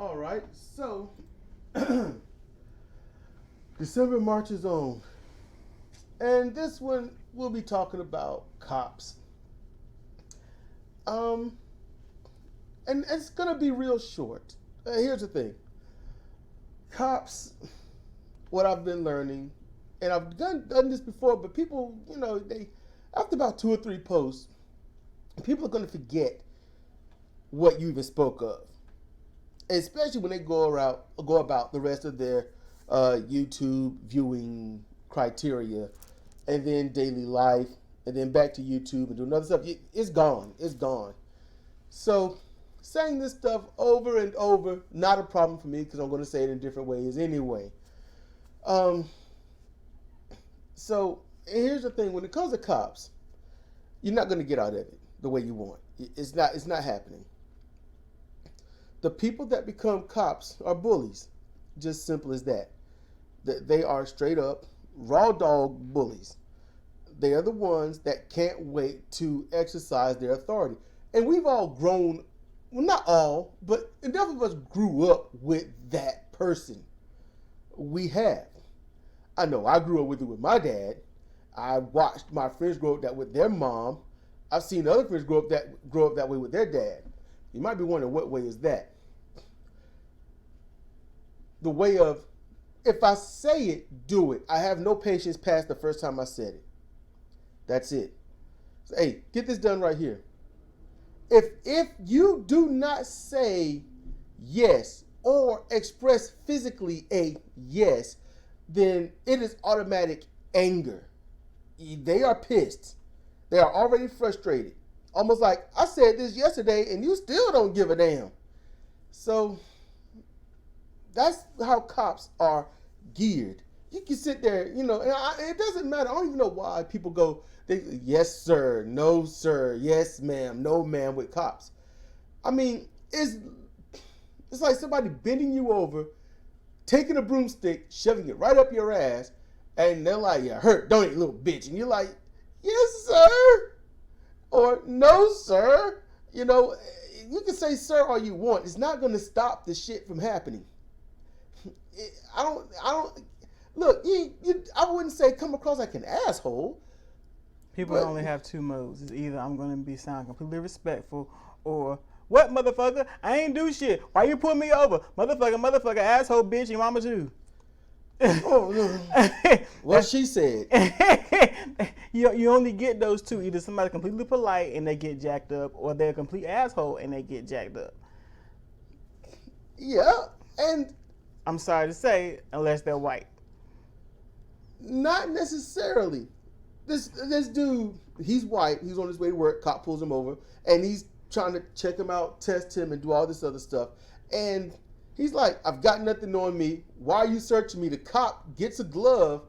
All right, so December marches on, and this one we'll be talking about cops. And it's gonna be real short. Here's the thing: cops. What I've been learning, and I've done this before, but people, they after about 2 or 3 posts, people are gonna forget what you even spoke of, especially when they go about the rest of their YouTube viewing criteria, and then daily life, and then back to YouTube and do another stuff. It's gone. It's gone. So saying this stuff over and over, not a problem for me because I'm going to say it in different ways anyway. So here's the thing: when it comes to cops, you're not going to get out of it the way you want. It's not happening. The people that become cops are bullies. Just simple as that. They are straight up raw dog bullies. They are the ones that can't wait to exercise their authority. And we've all grown, well, not all, but enough of us grew up with that person. We have. I know I grew up with it with my dad. I watched my friends grow up that with their mom. I've seen other friends grow up that way with their dad. You might be wondering, what way is that? The way of, if I say it, do it. I have no patience past the first time I said it. That's it. So, hey, get this done right here. If you do not say yes or express physically a yes, then it is automatic anger. They are pissed. They are already frustrated. Almost like, I said this yesterday and you still don't give a damn. So that's how cops are geared. You can sit there, and it doesn't matter. I don't even know why people go, yes, sir, no, sir, yes, ma'am, no, ma'am, with cops. I mean, it's like somebody bending you over, taking a broomstick, shoving it right up your ass, and they're like, "You hurt, don't you, little bitch?" And you're like, "Yes, sir," or "No, sir." You can say "sir" all you want. It's not going to stop the shit from happening. I don't. Look, I wouldn't say come across like an asshole. People only have 2 modes. It's either I'm going to sound completely respectful, or what, motherfucker? I ain't do shit. Why you pulling me over? Motherfucker, asshole, bitch, your mama too. Oh, no. What she said. You only get those 2. Either somebody completely polite and they get jacked up, or they're a complete asshole and they get jacked up. Yeah, and I'm sorry to say, unless they're white. Not necessarily. This dude, he's white. He's on his way to work. Cop pulls him over, and he's trying to check him out, test him, and do all this other stuff. And he's like, "I've got nothing on me. Why are you searching me?" The cop gets a glove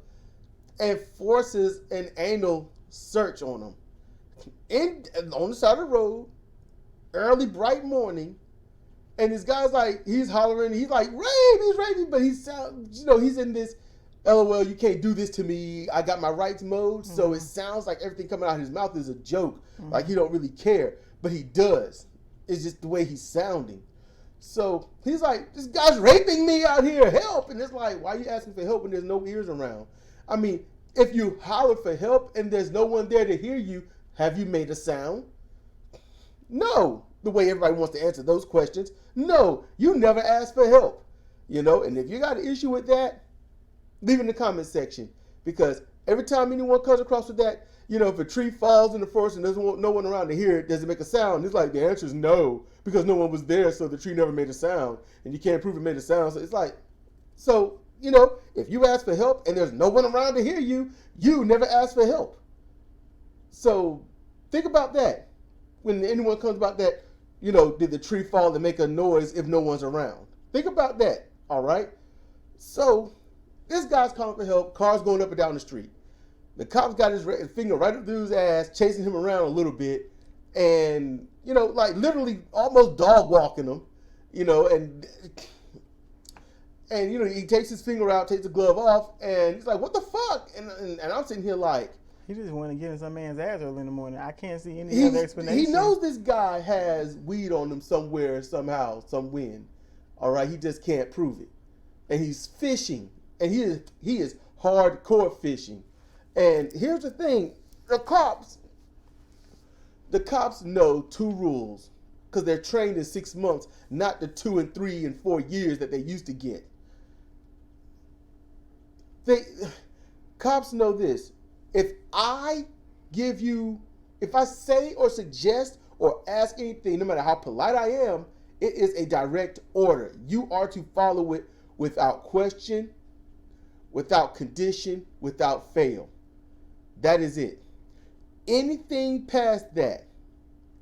and forces an anal search on him. On the side of the road, early, bright morning. And this guy's like, he's hollering. He's like, "Rape, he's raping," but he's in this, LOL, you can't do this to me, I got my rights mode. Mm-hmm. So it sounds like everything coming out of his mouth is a joke. Mm-hmm. Like he don't really care, but he does. It's just the way he's sounding. So he's like, "This guy's raping me out here, help." And it's like, why are you asking for help when there's no ears around? I mean, if you holler for help and there's no one there to hear you, have you made a sound? No. The way everybody wants to answer those questions. No, you never asked for help. And if you got an issue with that, leave it in the comment section, because every time anyone comes across with that, if a tree falls in the forest and there's no one around to hear it, does it make a sound? It's like, the answer is no, because no one was there, so the tree never made a sound, and you can't prove it made a sound. So it's like, if you ask for help and there's no one around to hear you, you never asked for help. So think about that. When anyone comes about that, did the tree fall and make a noise if no one's around? Think about that, all right? So this guy's calling for help. Cars going up and down the street. The cop's got his finger right up through his ass, chasing him around a little bit, and like literally almost dog walking him. And he takes his finger out, takes the glove off, and he's like, "What the fuck?" And I'm sitting here like, he just went and get some man's ass early in the morning. I can't see any other explanation. He knows this guy has weed on him somewhere, somehow, some wind. All right, he just can't prove it, and he's fishing, and he is hardcore fishing. And here's the thing: the cops know two rules because they're trained in 6 months, not the 2 and 3 and 4 years that they used to get. Cops know this: if I say or suggest or ask anything, no matter how polite I am, it is a direct order. You are to follow it without question, without condition, without fail. That is it. Anything past that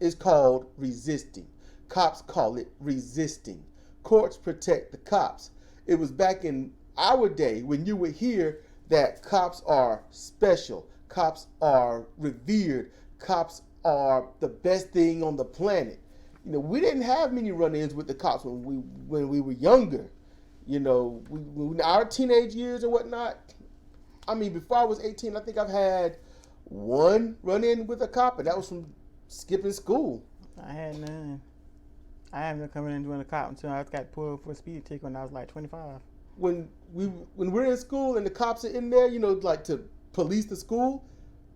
is called resisting. Cops call it resisting. Courts protect the cops. It was back in our day when you would hear that cops are special, cops are revered, cops are the best thing on the planet. You know, we didn't have many run-ins with the cops when we were younger. You know, our teenage years and whatnot. I mean, before I was 18, I think I've had one run-in with a cop, and that was from skipping school. I had none. I haven't come in and doing a cop until I got pulled for a speed ticket when I was like 25. When we're in school and the cops are in there, you know, like to police the school,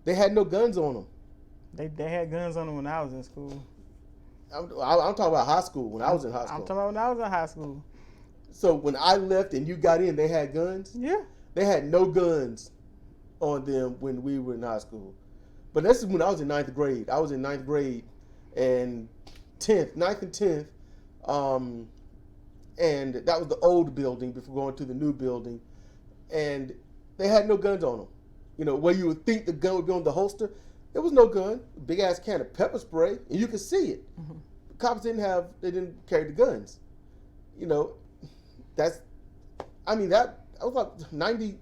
they had no guns on them. They had guns on them when I was in school. I'm talking about high school, when I was in high school. I'm talking about when I was in high school. So when I left and you got in, they had guns? Yeah. They had no guns on them when we were in high school. But this is when I was in 9th grade. I was in 9th grade and 9th and 10th. And that was the old building before going to the new building. And they had no guns on them. You know, where you would think the gun would be on the holster, there was no gun. Big ass can of pepper spray, and you could see it. Mm-hmm. The cops didn't carry the guns. You know, that was like 90,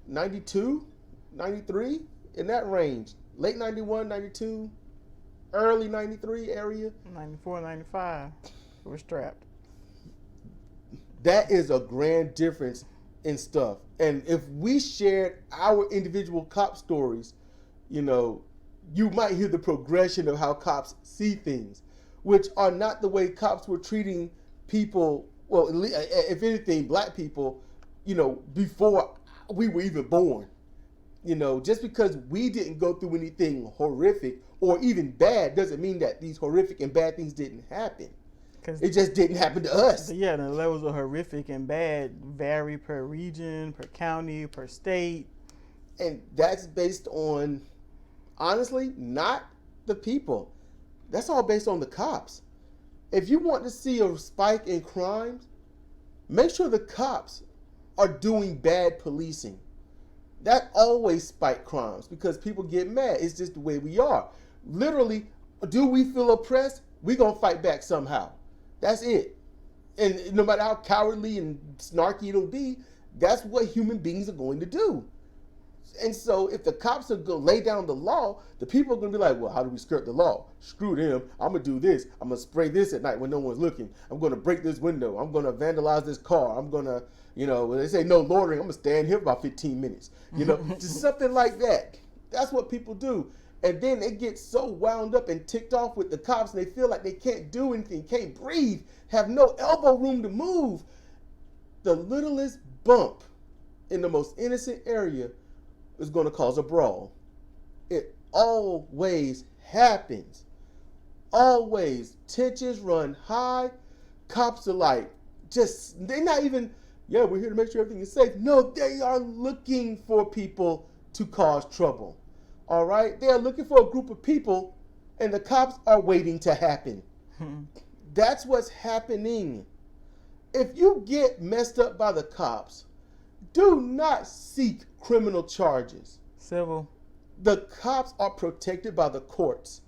92, 93, in that range. Late 91, 92, early 93 area. 94, 95, we're strapped. That is a grand difference in stuff. And if we shared our individual cop stories, you know, you might hear the progression of how cops see things, which are not the way cops were treating people, well, if anything, black people, you know, before we were even born. You know, just because we didn't go through anything horrific or even bad doesn't mean that these horrific and bad things didn't happen. It just didn't happen to us. Yeah, the levels of horrific and bad vary per region, per county, per state. And that's based on, honestly, not the people. That's all based on the cops. If you want to see a spike in crimes, make sure the cops are doing bad policing. That always spikes crimes because people get mad. It's just the way we are. Literally, do we feel oppressed? We're going to fight back somehow. That's it. And no matter how cowardly and snarky it'll be, that's what human beings are going to do. And so if the cops are going to lay down the law, the people are going to be like, well, how do we skirt the law? Screw them. I'm going to do this. I'm going to spray this at night when no one's looking. I'm going to break this window. I'm going to vandalize this car. I'm going to, you know, when they say no loitering, I'm going to stand here for about 15 minutes. You know, just something like that. That's what people do. And then they get so wound up and ticked off with the cops and they feel like they can't do anything, can't breathe, have no elbow room to move. The littlest bump in the most innocent area is going to cause a brawl. It always happens. Always. Tensions run high. Cops are like, they're not even, yeah, we're here to make sure everything is safe. No, they are looking for people to cause trouble. All right? They are looking for a group of people, and the cops are waiting to happen. That's what's happening. If you get messed up by the cops, do not seek criminal charges. Civil. The cops are protected by the courts.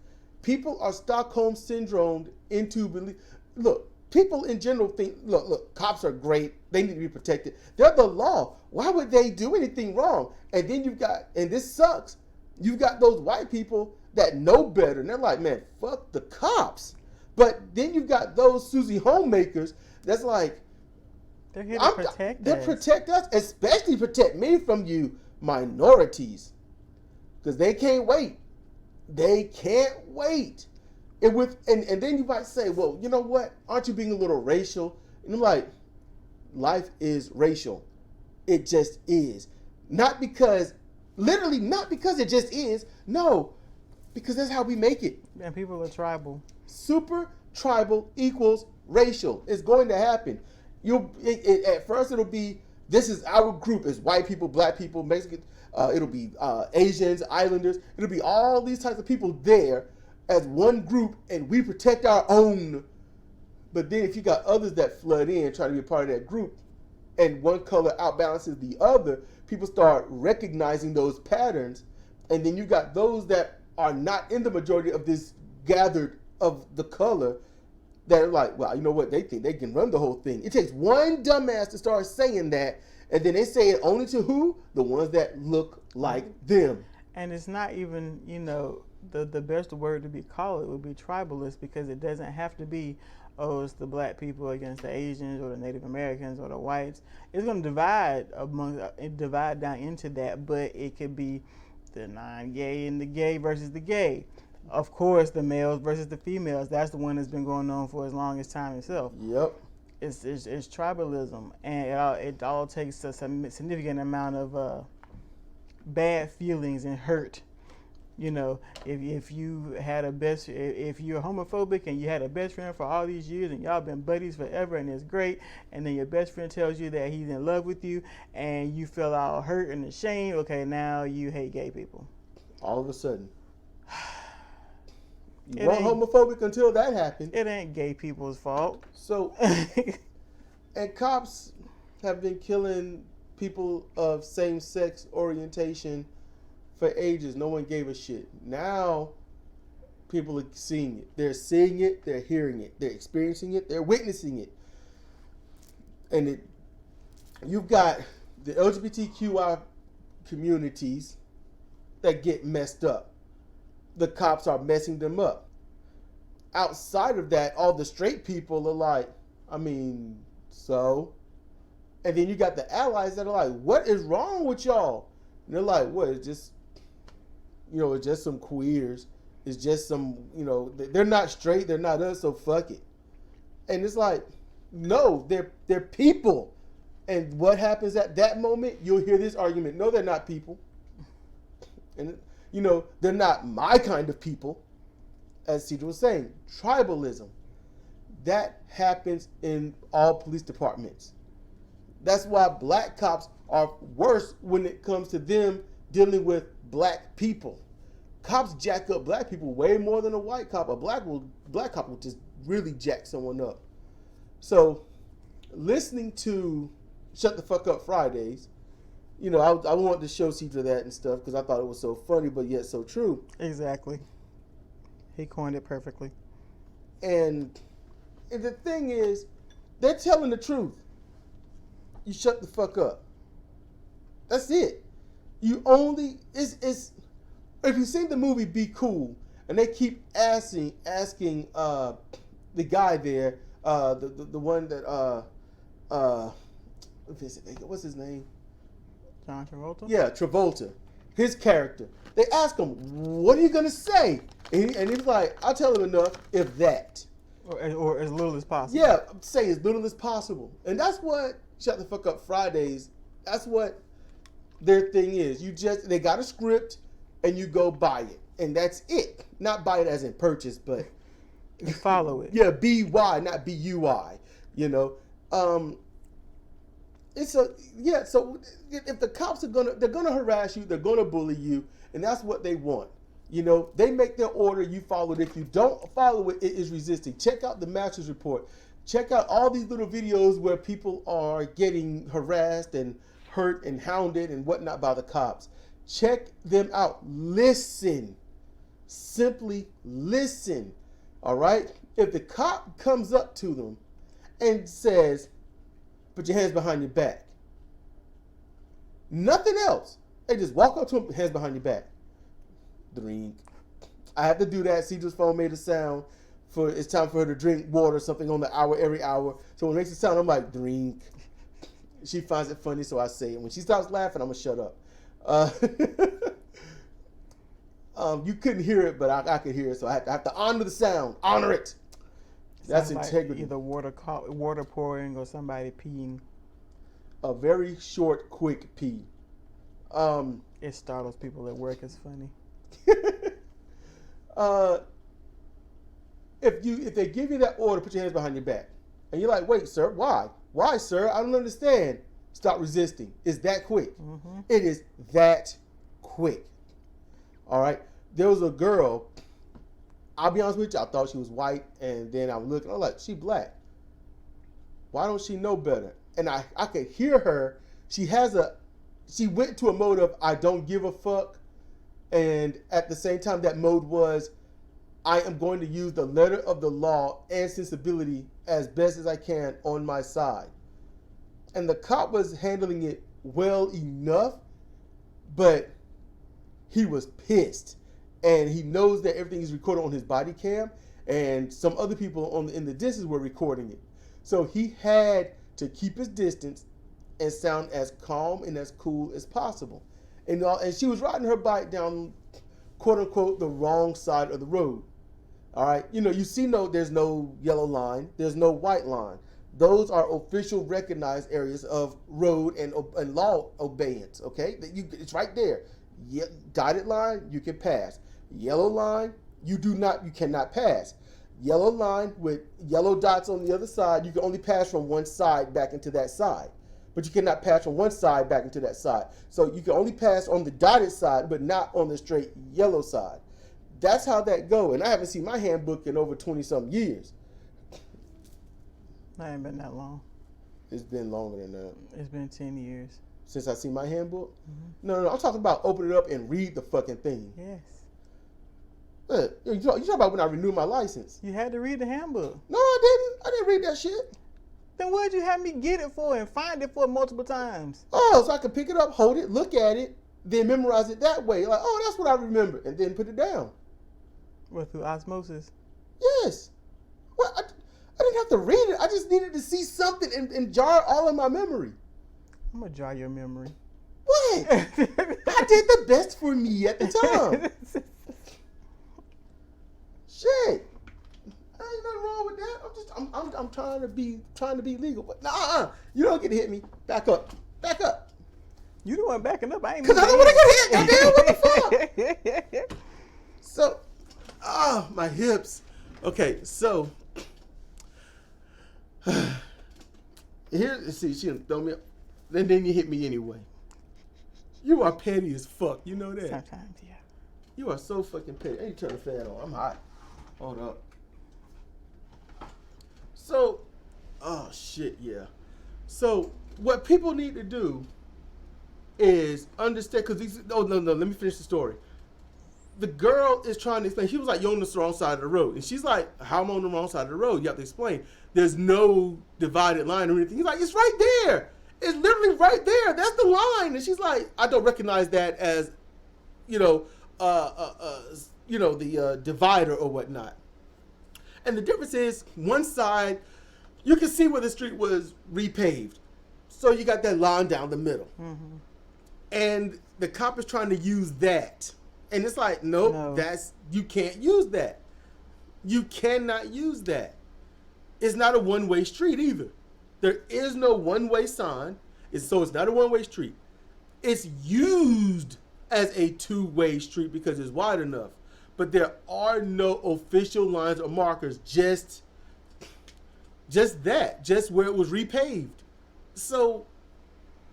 People are Stockholm syndromed into belief. Look, people in general think, look, cops are great. They need to be protected. They're the law. Why would they do anything wrong? And then you've got, and this sucks, you've got those white people that know better. And they're like, man, fuck the cops. But then you've got those Susie homemakers that's like, they're here to protect us. They protect us, especially protect me from you minorities. Because they can't wait. They can't wait. And then you might say, well, you know what? Aren't you being a little racial? And I'm like, life is racial. It just is. Not because, literally not because it just is. No, because that's how we make it. And people are tribal. Super tribal equals racial. It's going to happen. At first it'll be, this is our group. It's white people, black people, Mexican. It'll be Asians, Islanders. It'll be all these types of people there as one group, and we protect our own. But then if you got others that flood in trying to be a part of that group, and one color outbalances the other, people start recognizing those patterns. And then you got those that are not in the majority of this gathered of the color that are like, well, you know what? They think they can run the whole thing. It takes one dumbass to start saying that, and then they say it only to who? The ones that look like them. And it's not even, you know, the best word to be called it would be tribalist, because it doesn't have to be, oh, it's the black people against the Asians or the Native Americans or the whites. It's going to divide down into that, but it could be the non-gay and the gay versus the gay. Of course, the males versus the females. That's the one that's been going on for as long as time itself. Yep. It's tribalism, and it all takes a significant amount of bad feelings and hurt. You know, if you're homophobic and you had a best friend for all these years and y'all been buddies forever and it's great, and then your best friend tells you that he's in love with you and you feel all hurt and ashamed, okay, now you hate gay people. All of a sudden. You weren't homophobic until that happened. It ain't gay people's fault. So, and cops have been killing people of same-sex orientation for ages. No one gave a shit. Now, people are seeing it. They're seeing it. They're hearing it. They're experiencing it. They're witnessing it. And you've got the LGBTQI communities that get messed up. The cops are messing them up. Outside of that, all the straight people are like, I mean, so? And then you got the allies that are like, what is wrong with y'all? And they're like, what? It's just, it's just some queers. It's just some, they're not straight. They're not us, so fuck it. And it's like, no, they're people. And what happens at that moment? You'll hear this argument. No, they're not people. And they're not my kind of people, as Sidra was saying. Tribalism. That happens in all police departments. That's why black cops are worse when it comes to them dealing with black people. Cops jack up black people way more than a white cop. A black cop will just really jack someone up. So, listening to Shut the Fuck Up Fridays, I wanted to show Sidra that and stuff because I thought it was so funny, but yet so true. Exactly. He coined it perfectly. And the thing is, they're telling the truth. You shut the fuck up. That's it. It's if you've seen the movie Be Cool, and they keep asking the guy there, the one that what's his name? John Travolta? Yeah, Travolta. His character. They ask him, what are you going to say? And he's like, I'll tell him enough, if that. Or as little as possible. Yeah, say as little as possible. And that's what Shut the Fuck Up Fridays, that's what their thing is. They got a script, and you go buy it. And that's it. Not buy it as in purchase, but... You follow it. Yeah, B-Y, not B-U-I. So if the cops they're gonna harass you, they're gonna bully you, and that's what they want. They make their order, you follow it. If you don't follow it, it is resisting. Check out the Masters Report. Check out all these little videos where people are getting harassed and hurt and hounded and whatnot by the cops. Check them out. Listen. Simply listen. All right? If the cop comes up to them and says, put your hands behind your back. Nothing else. They just walk up to him, hands behind your back. Drink. I have to do that. Sidra's phone made a sound for it's time for her to drink water or something on the hour every hour. So when it makes a sound, I'm like, drink. She finds it funny, so I say it. When she stops laughing, I'm going to shut up. You couldn't hear it, but I could hear it, so I have to honor the sound. Honor it. That's Sounds like integrity. either water pouring or somebody peeing. A very short, quick pee. It startles people at work. It's funny. If they give you that order, put your hands behind your back, and you're like, wait, sir, why? Why, sir? I don't understand. Stop resisting. It's that quick. Mm-hmm. It is that quick. All right. There was a girl. I'll be honest with you. I thought she was white, and then I was looking. I was like, she black. Why don't she know better? And I could hear her. She went to a mode of I don't give a fuck, and at the same time, that mode was I am going to use the letter of the law and sensibility as best as I can on my side. And the cop was handling it well enough, but he was pissed. And he knows that everything is recorded on his body cam, and some other people in the distance were recording it. So he had to keep his distance and sound as calm and as cool as possible. And she was riding her bike down, quote unquote, the wrong side of the road. All right, you see, there's no yellow line, there's no white line. Those are official recognized areas of road and law obeyance. Okay, it's right there. Dotted line, you can pass. Yellow line, you cannot pass. Yellow line with yellow dots on the other side, you can only pass from one side back into that side. But you cannot pass from one side back into that side. So you can only pass on the dotted side, but not on the straight yellow side. That's how that go. And I haven't seen my handbook in over 20-some years. That ain't been that long. It's been longer than that. It's been 10 years. Since I seen my handbook? Mm-hmm. No, I'm talking about open it up and read the fucking thing. Yes. You talking about when I renewed my license. You had to read the handbook. No, I didn't. I didn't read that shit. Then what'd you have me get it for and find it for multiple times? Oh, so I could pick it up, hold it, look at it, then memorize it that way. Like, oh, that's what I remember. And then put it down. What, through osmosis? Yes. Well, I didn't have to read it. I just needed to see something and jar all of my memory. I'm going to jar your memory. What? I did the best for me at the time. Shit. Ain't nothing wrong with that. I'm trying to be legal. But you don't get to hit me. Back up. You the one backing up. I ain't. Because I don't want to get hit. Goddamn, what the fuck? So, my hips. Okay, so see, she done throw me up. Then you hit me anyway. You are petty as fuck. You know that. Sometimes, yeah. You are so fucking petty. Hey, turn the fan on. I'm hot. Hold up. So, oh shit, yeah. So what people need to do is understand, because no, let me finish the story. The girl is trying to explain. She was like, "You're on the wrong side of the road," and she's like, "How am I on the wrong side of the road?" You have to explain. There's no divided line or anything. He's like, "It's right there. It's literally right there. That's the line." And she's like, "I don't recognize that as, the divider or whatnot." And the difference is, one side, you can see where the street was repaved. So you got that line down the middle. Mm-hmm. And the cop is trying to use that. And it's like, nope, no. You can't use that. You cannot use that. It's not a one-way street either. There is no one-way sign. So it's not a one-way street. It's used as a two-way street because it's wide enough. But there are no official lines or markers, just where it was repaved. So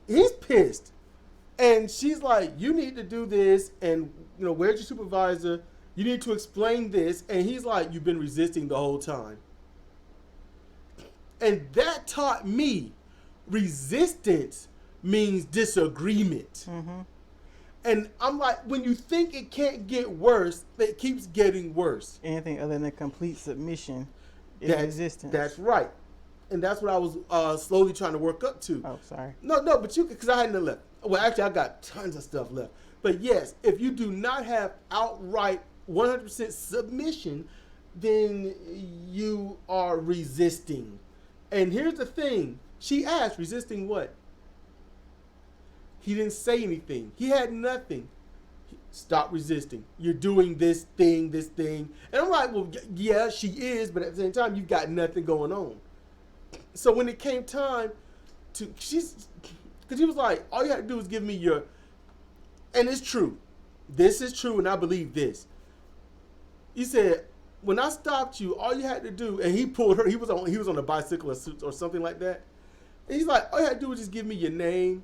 he's pissed. And she's like, "You need to do this, and where's your supervisor? You need to explain this." And he's like, "You've been resisting the whole time." And that taught me resistance means disagreement. Mm-hmm. And I'm like, when you think it can't get worse, it keeps getting worse. Anything other than a complete submission is resistance. That's right. And that's what I was slowly trying to work up to. Oh, sorry. No, but because I hadn't left. Well, actually, I got tons of stuff left. But yes, if you do not have outright 100% submission, then you are resisting. And here's the thing. She asked, resisting what? He didn't say anything. He had nothing. Stop resisting. You're doing this thing. And I'm like, well, yeah, she is, but at the same time, you've got nothing going on. So when it came time to, because he was like, all you have to do is give me your, and it's true. This is true, and I believe this. He said, when I stopped you, all you had to do, and he pulled her, he was on a bicycle or something like that. And he's like, all you had to do was just give me your name,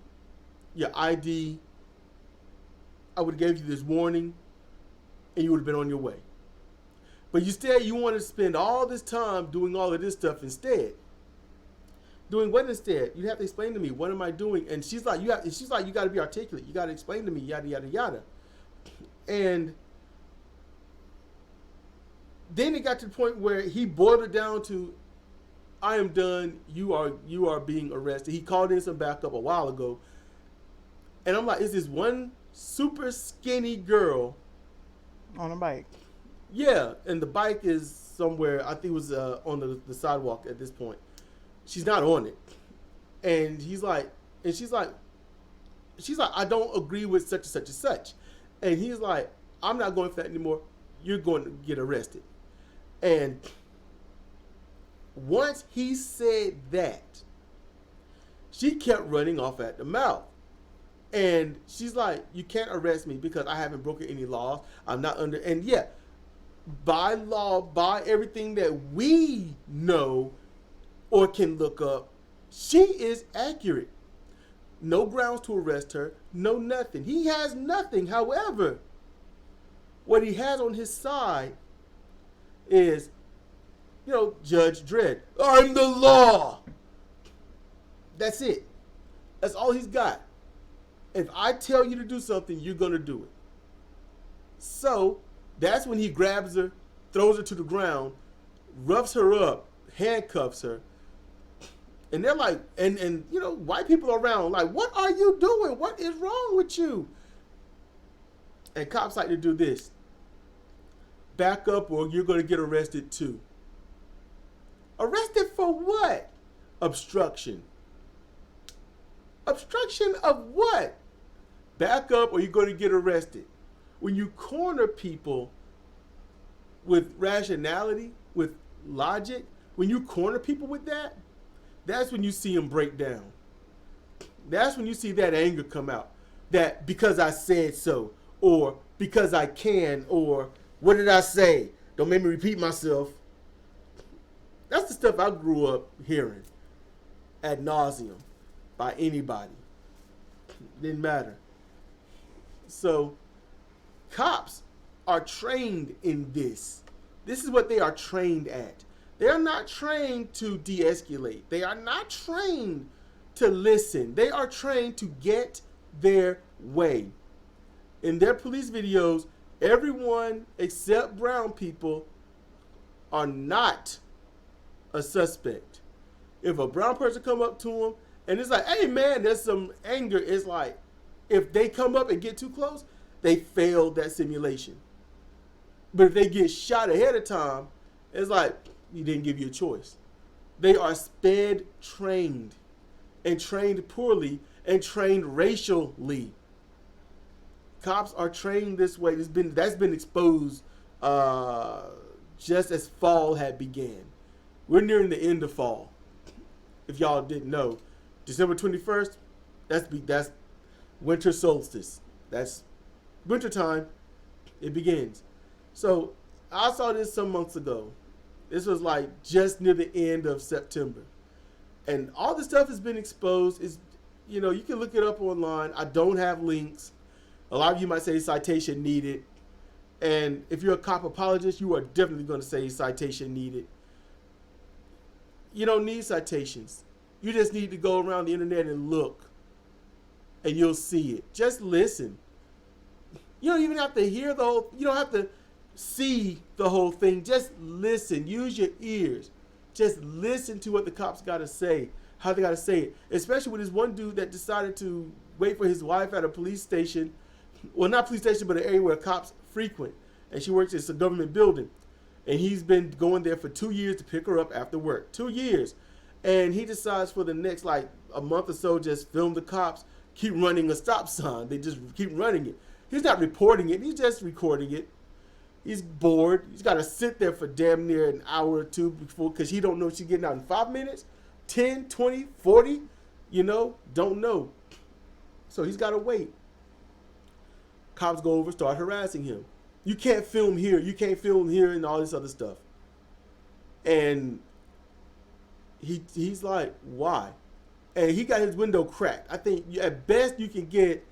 your ID. I would have gave you this warning, and you would have been on your way. But instead, you want to spend all this time doing all of this stuff instead. Doing what instead? You have to explain to me, what am I doing? And she's like, you got to be articulate. You got to explain to me, yada, yada, yada. And then it got to the point where he boiled it down to, I am done. You are being arrested. He called in some backup a while ago. And I'm like, is this one super skinny girl on a bike? Yeah, and the bike is somewhere, I think it was on the sidewalk at this point. She's not on it. And she's like, I don't agree with such and such and such. And he's like, I'm not going for that anymore. You're going to get arrested. And once he said that, she kept running off at the mouth. And she's like, you can't arrest me because I haven't broken any laws. I'm not under, and yeah, by law, by everything that we know or can look up, she is accurate. No grounds to arrest her, no nothing. He has nothing. However, what he has on his side is, Judge Dredd. I'm the law. That's it. That's all he's got. If I tell you to do something, you're going to do it. So that's when he grabs her, throws her to the ground, roughs her up, handcuffs her. And they're like, and white people are around like, what are you doing? What is wrong with you? And cops like to do this. Back up or you're going to get arrested too. Arrested for what? Obstruction. Obstruction of what? Back up or you're going to get arrested. When you corner people with rationality, with logic, when you corner people with that, that's when you see them break down. That's when you see that anger come out. That because I said so, or because I can, or what did I say? Don't make me repeat myself. That's the stuff I grew up hearing ad nauseum by anybody. Didn't matter. So cops are trained in this. This is what they are trained at. They are not trained to de-escalate. They are not trained to listen. They are trained to get their way. In their police videos, everyone except brown people are not a suspect. If a brown person come up to them and it's like, hey man, there's some anger, it's like, if they come up and get too close, they failed that simulation. But if they get shot ahead of time, it's like, he didn't give you a choice. They are sped trained and trained poorly and trained racially. Cops are trained this way. That's been exposed just as fall had began. We're nearing the end of fall. If y'all didn't know, December 21st, that's winter solstice. That's winter time. It begins. So I saw this some months ago. This was like just near the end of September. And all this stuff has been exposed. You can look it up online. I don't have links. A lot of you might say citation needed. And if you're a cop apologist, you are definitely going to say citation needed. You don't need citations. You just need to go around the internet and look. And you'll see it. Just listen. You don't even have to hear you don't have to see the whole thing. Just listen. Use your ears. Just listen to what the cops got to say, how they got to say it. Especially with this one dude that decided to wait for his wife at a police station. Well, not police station, but an area where cops frequent. And she works at a government building. And he's been going there for 2 years to pick her up after work. 2 years. And he decides for the next, a month or so, just film the cops keep running a stop sign. They just keep running it. He's not reporting it. He's just recording it. He's bored. He's got to sit there for damn near an hour or two before, because he don't know if she's getting out in 5 minutes, 10, 20, 40, don't know. So he's got to wait. Cops go over, start harassing him. You can't film here. You can't film here, and all this other stuff. And he's like, why? And he got his window cracked. I think at best you can get,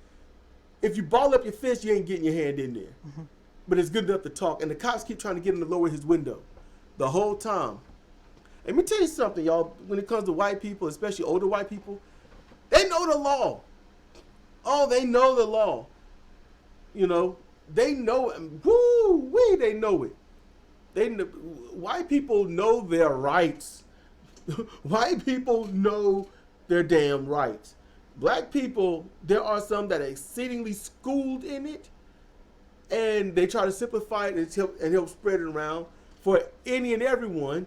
if you ball up your fist, you ain't getting your hand in there. Mm-hmm. But it's good enough to talk. And the cops keep trying to get him to lower his window the whole time. Let me tell you something, y'all. When it comes to white people, especially older white people, they know the law. Oh, they know the law. They know it. Woo-wee, they know it. White people know their rights. White people know their damn rights. Black people, there are some that are exceedingly schooled in it, and they try to simplify it and help spread it around for any and everyone.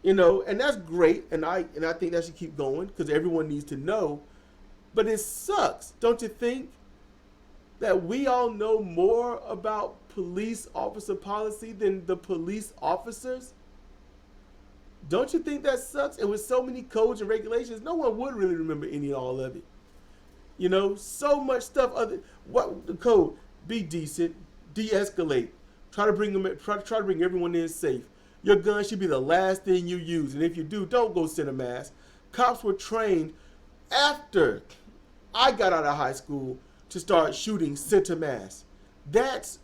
And that's great, and I think that should keep going because everyone needs to know. But it sucks, don't you think, that we all know more about police officer policy than the police officers? Don't you think that sucks? And with so many codes and regulations, no one would really remember any and all of it. So much stuff. What the code? Be decent, de-escalate. Try to bring everyone in safe. Your gun should be the last thing you use, and if you do, don't go center mass. Cops were trained after I got out of high school to start shooting center mass. That's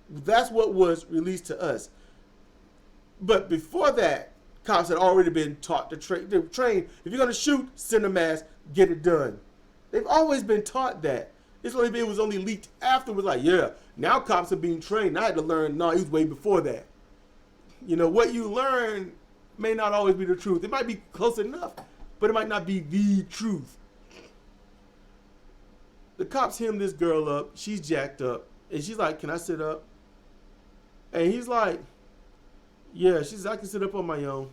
what was released to us. But before that, cops had already been taught to train. They were trained, if you're going to shoot, center mass, get it done. They've always been taught that. It was only leaked afterwards, like, yeah, now cops are being trained. I had to learn, no, it was way before that. What you learn may not always be the truth. It might be close enough, but it might not be the truth. The cops hem this girl up. She's jacked up. And she's like, can I sit up? And he's like, yeah. She's like, I can sit up on my own.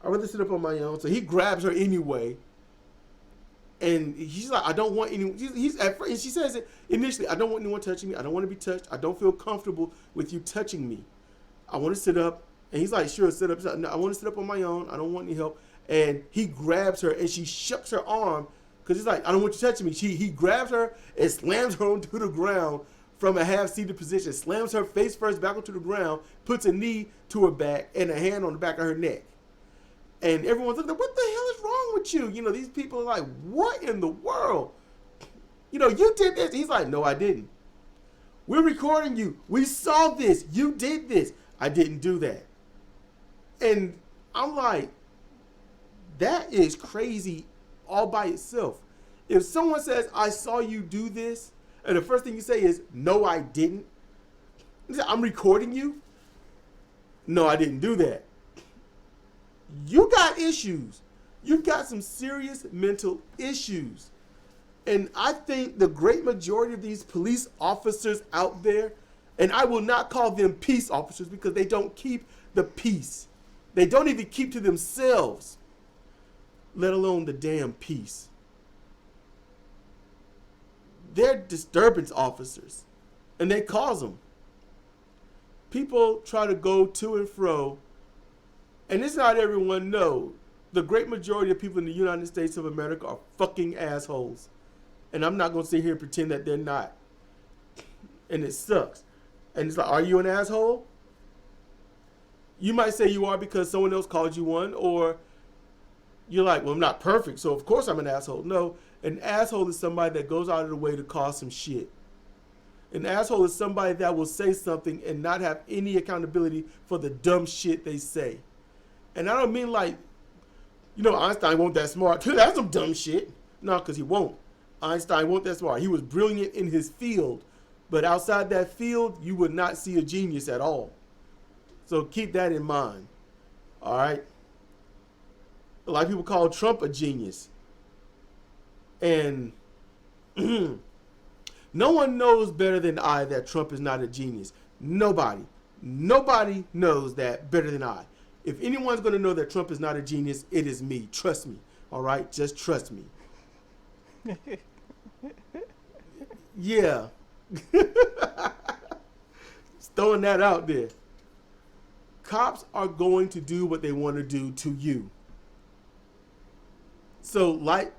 I'd rather sit up on my own. So he grabs her anyway. And he's like, I don't want anyone. He's at first, and she says it initially, I don't want anyone touching me. I don't want to be touched. I don't feel comfortable with you touching me. I want to sit up. And he's like, sure, sit up. No, I want to sit up on my own. I don't want any help. And he grabs her, and she shucks her arm. Because he's like, I don't want you touching me. He grabs her and slams her onto the ground from a half-seated position. Slams her face first back onto the ground, puts a knee to her back and a hand on the back of her neck. And everyone's looking, what the hell is wrong with you? These people are like, what in the world? You did this. He's like, no, I didn't. We're recording you. We saw this. You did this. I didn't do that. And I'm like, that is crazy all by itself. If someone says, I saw you do this, and the first thing you say is, no, I didn't. I'm recording you. No, I didn't do that. You got issues. You've got some serious mental issues. And I think the great majority of these police officers out there, and I will not call them peace officers because they don't keep the peace. They don't even keep to themselves, let alone the damn peace. They're disturbance officers, and they cause them. People try to go to and fro, and it's not everyone, no. The great majority of people in the United States of America are fucking assholes. And I'm not going to sit here and pretend that they're not. And it sucks. And it's like, are you an asshole? You might say you are because someone else called you one, or you're like, well, I'm not perfect, so of course I'm an asshole. No, an asshole is somebody that goes out of the way to cause some shit. An asshole is somebody that will say something and not have any accountability for the dumb shit they say. And I don't mean like, Einstein wasn't that smart. That's some dumb shit. No, because he won't. Einstein wasn't that smart. He was brilliant in his field. But outside that field, you would not see a genius at all. So keep that in mind. All right? A lot of people call Trump a genius. And no one knows better than I that Trump is not a genius. Nobody. Nobody knows that better than I. If anyone's going to know that Trump is not a genius, it is me. Trust me. All right? Just trust me. Yeah. Just throwing that out there. Cops are going to do what they want to do to you. So, like,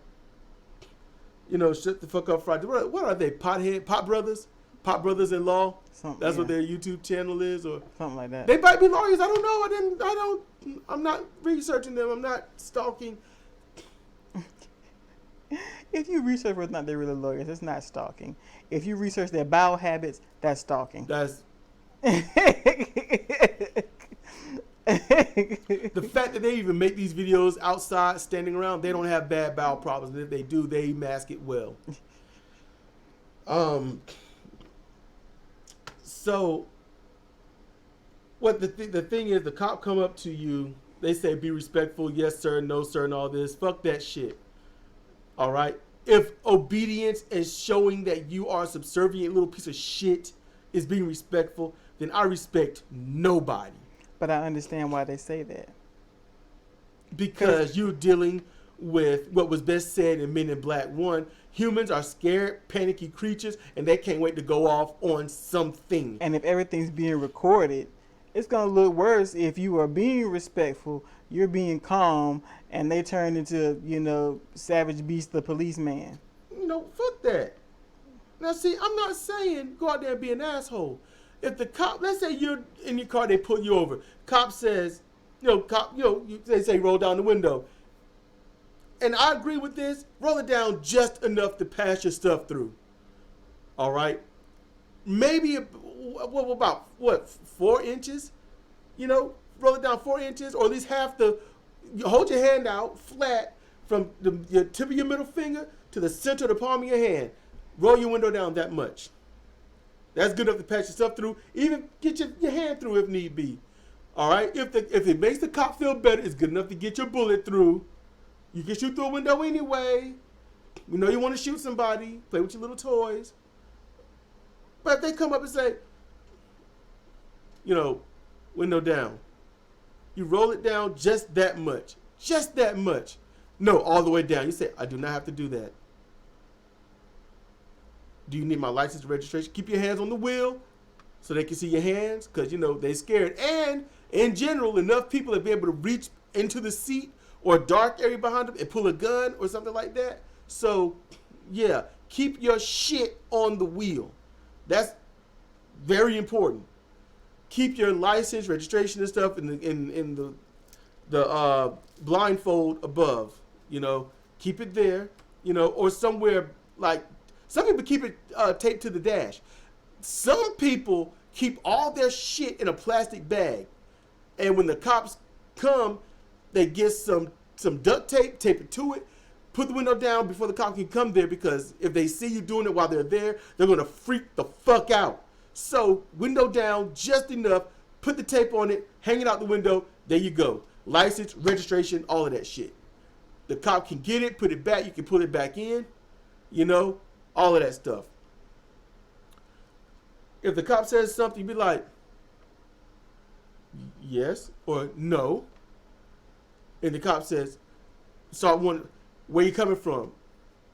shut the fuck up Friday. What are they? Pot brothers? Pot brothers-in-law? That's what their YouTube channel is, or something like that. They might be lawyers. I don't know. I'm not researching them. I'm not stalking. If you research whether or not they're really lawyers, it's not stalking. If you research their bowel habits, that's stalking. That's the fact that they even make these videos outside, standing around. They don't have bad bowel problems, and if they do, they mask it well. So, what the thing is, the cop come up to you. They say, "Be respectful, yes sir, no sir," and all this. Fuck that shit. All right. If obedience and showing that you are a subservient little piece of shit is being respectful, then I respect nobody. But I understand why they say that. Because you're dealing with what was best said in Men in Black 1. Humans are scared, panicky creatures, and they can't wait to go off on something. And if everything's being recorded, it's going to look worse if you are being respectful, you're being calm, and they turn into, Savage Beast the policeman. Fuck that. Now, see, I'm not saying go out there and be an asshole. If the cop, let's say you're in your car, they pull you over. Cop says, they say roll down the window. And I agree with this. Roll it down just enough to pass your stuff through. All right? Maybe, about 4 inches? Roll it down 4 inches, or at least you hold your hand out flat from your tip of your middle finger to the center of the palm of your hand. Roll your window down that much. That's good enough to pass your stuff through. Even get your hand through if need be. All right? If it makes the cop feel better, it's good enough to get your bullet through. You can shoot through a window anyway. We know you want to shoot somebody. Play with your little toys. But if they come up and say, window down. You roll it down just that much. Just that much. No, all the way down. You say, I do not have to do that. Do you need my license and registration? Keep your hands on the wheel so they can see your hands, because, they're scared. And, in general, enough people to be able to reach into the seat or a dark area behind them and pull a gun or something like that. So, yeah, keep your shit on the wheel. That's very important. Keep your license, registration, and stuff in the blindfold above. Keep it there. Or somewhere like some people keep it taped to the dash. Some people keep all their shit in a plastic bag, and when the cops come, they get some duct tape it to it, put the window down before the cop can come there, because if they see you doing it while they're there, they're going to freak the fuck out. So window down just enough, put the tape on it, hang it out the window, there you go. License, registration, all of that shit. The cop can get it, put it back, you can put it back in, all of that stuff. If the cop says something, be like, yes or no. And the cop says, where you coming from?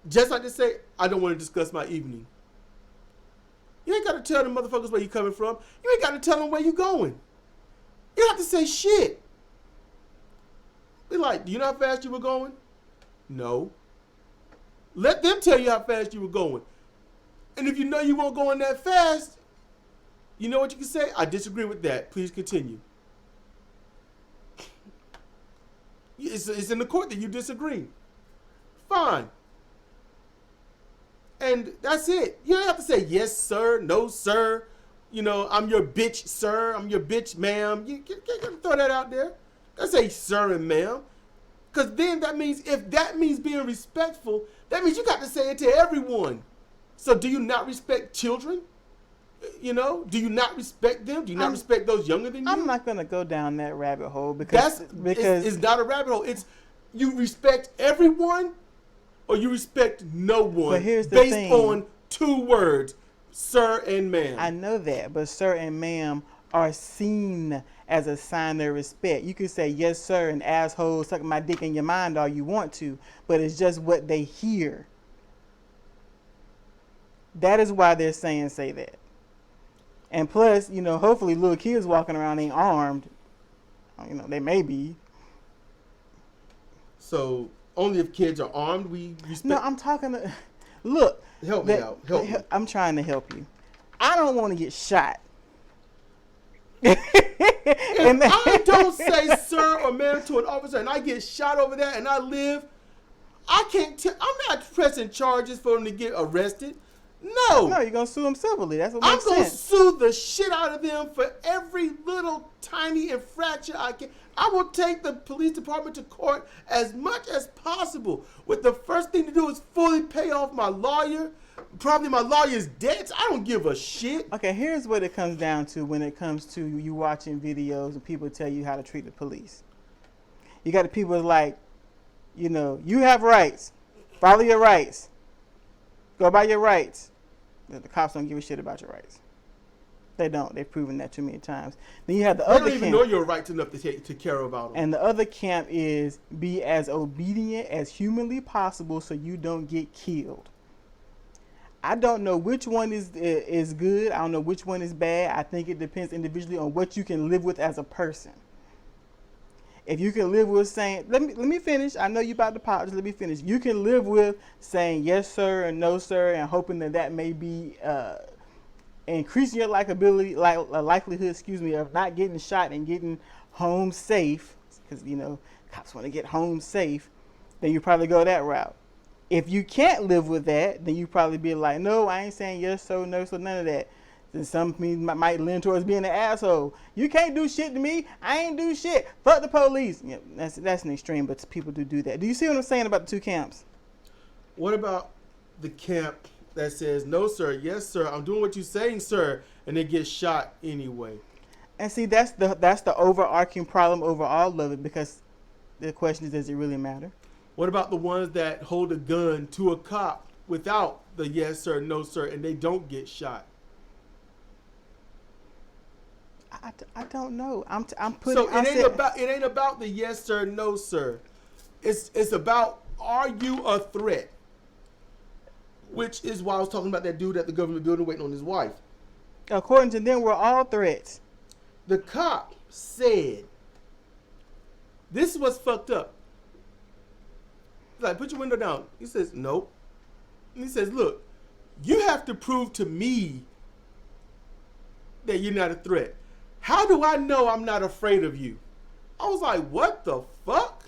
Just like to say, I don't want to discuss my evening. You ain't got to tell them motherfuckers where you coming from. You ain't got to tell them where you going. You don't have to say shit. Be like, do you know how fast you were going? No. Let them tell you how fast you were going. And if you know you weren't going that fast, you know what you can say? I disagree with that. Please continue. It's in the court that you disagree. Fine. And that's it. You don't have to say yes, sir, no, sir. I'm your bitch, sir. I'm your bitch, ma'am. You can't throw that out there. Don't say sir and ma'am. Because then if that means being respectful, that means you got to say it to everyone. So do you not respect children? Do you not respect them? Do you not respect those younger than you? I'm not going to go down that rabbit hole because it's not a rabbit hole. It's you respect everyone or you respect no one. But here's the based thing. on 2 words, sir and ma'am. I know that, but sir and ma'am are seen as a sign of respect. You can say yes, sir, and asshole, suck my dick in your mind all you want to, but it's just what they hear. That is why they're saying say that. And plus, you know, hopefully little kids walking around ain't armed. You know, they may be. So only if kids are armed, we respect. No, I'm talking to, look. Help me out. Help me. I'm trying to help you. I don't want to get shot. If I don't say sir or ma'am to an officer and I get shot over there and I live, I can't. I'm not pressing charges for them to get arrested. No. No, you're gonna sue them civilly. That's what I'm makes gonna sense. sue the shit out of them for every little tiny infraction I can. I will take the police department to court as much as possible. With the first thing to do is fully pay off my lawyer. Probably my lawyer's debts. I don't give a shit. Okay, here's what it comes down to when it comes to you watching videos and people tell you how to treat the police. You got the people that's like, you know, you have rights. Follow your rights. Go by your rights. The cops don't give a shit about your rights. They don't. They've proven that too many times. Then you have the other camp. They don't even know your rights enough to care about them. And the other camp is be as obedient as humanly possible so you don't get killed. I don't know which one is good. I don't know which one is bad. I think it depends individually on what you can live with as a person. If you can live with saying, let me finish. I know you about to pop. Just let me finish. You can live with saying yes sir and no sir, and hoping that may be increasing your likelihood, of not getting shot and getting home safe. Because you know cops want to get home safe. Then you probably go that route. If you can't live with that, then you probably be like, no, I ain't saying yes sir, no sir, none of that. Then some might lean towards being an asshole. You can't do shit to me. I ain't do shit. Fuck the police. Yeah, that's an extreme, but people do that. Do you see what I'm saying about the two camps? What about the camp that says, no, sir, yes, sir, I'm doing what you're saying, sir, and they get shot anyway? And see, that's the overarching problem over all of it, because the question is, does it really matter? What about the ones that hold a gun to a cop without the yes, sir, no, sir, and they don't get shot? I don't know. I'm putting. So it ain't about the yes sir, no sir. It's about, are you a threat? Which is why I was talking about that dude at the government building waiting on his wife. According to them, we're all threats. The cop said, this is what's fucked up. He's like, put your window down. He says, nope. And he says, look, you have to prove to me that you're not a threat. How do I know I'm not afraid of you? I was like, what the fuck?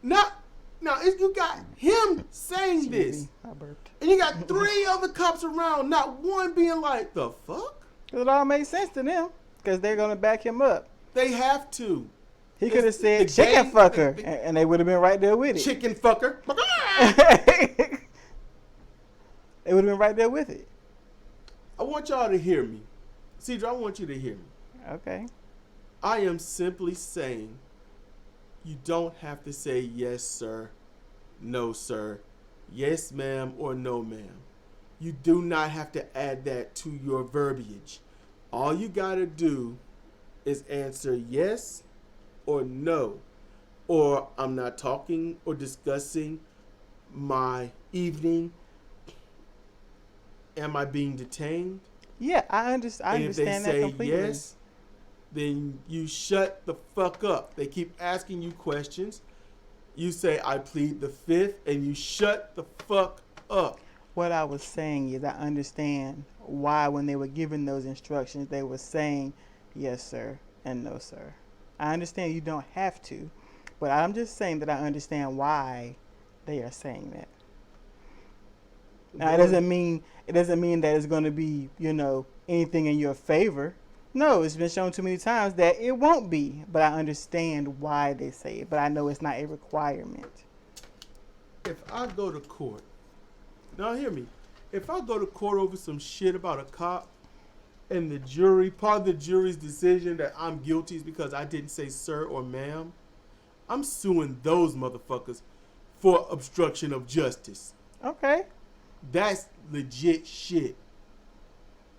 Now, you got him saying this. I burped. And you got 3 other cops around, not one being like, the fuck? It all makes sense to them, because they're going to back him up. They have to. He could have said chicken fucker, and they would have been right there with it. Chicken fucker. They would have been right there with it. I want y'all to hear me. Sidra, I want you to hear me. Okay. I am simply saying you don't have to say yes, sir, no, sir, yes, ma'am, or no, ma'am. You do not have to add that to your verbiage. All you got to do is answer yes or no, or I'm not talking or discussing my evening. Am I being detained? Yeah, I understand that completely. And if they say yes, then you shut the fuck up. They keep asking you questions. You say, I plead the fifth, and you shut the fuck up. What I was saying is I understand why when they were giving those instructions, they were saying yes, sir, and no, sir. I understand you don't have to, but I'm just saying that I understand why they are saying that. Now, it doesn't mean that it's going to be, anything in your favor. No, it's been shown too many times that it won't be. But I understand why they say it. But I know it's not a requirement. If I go to court, now hear me. If I go to court over some shit about a cop, and the jury, part of the jury's decision that I'm guilty is because I didn't say sir or ma'am, I'm suing those motherfuckers for obstruction of justice. Okay. That's legit shit.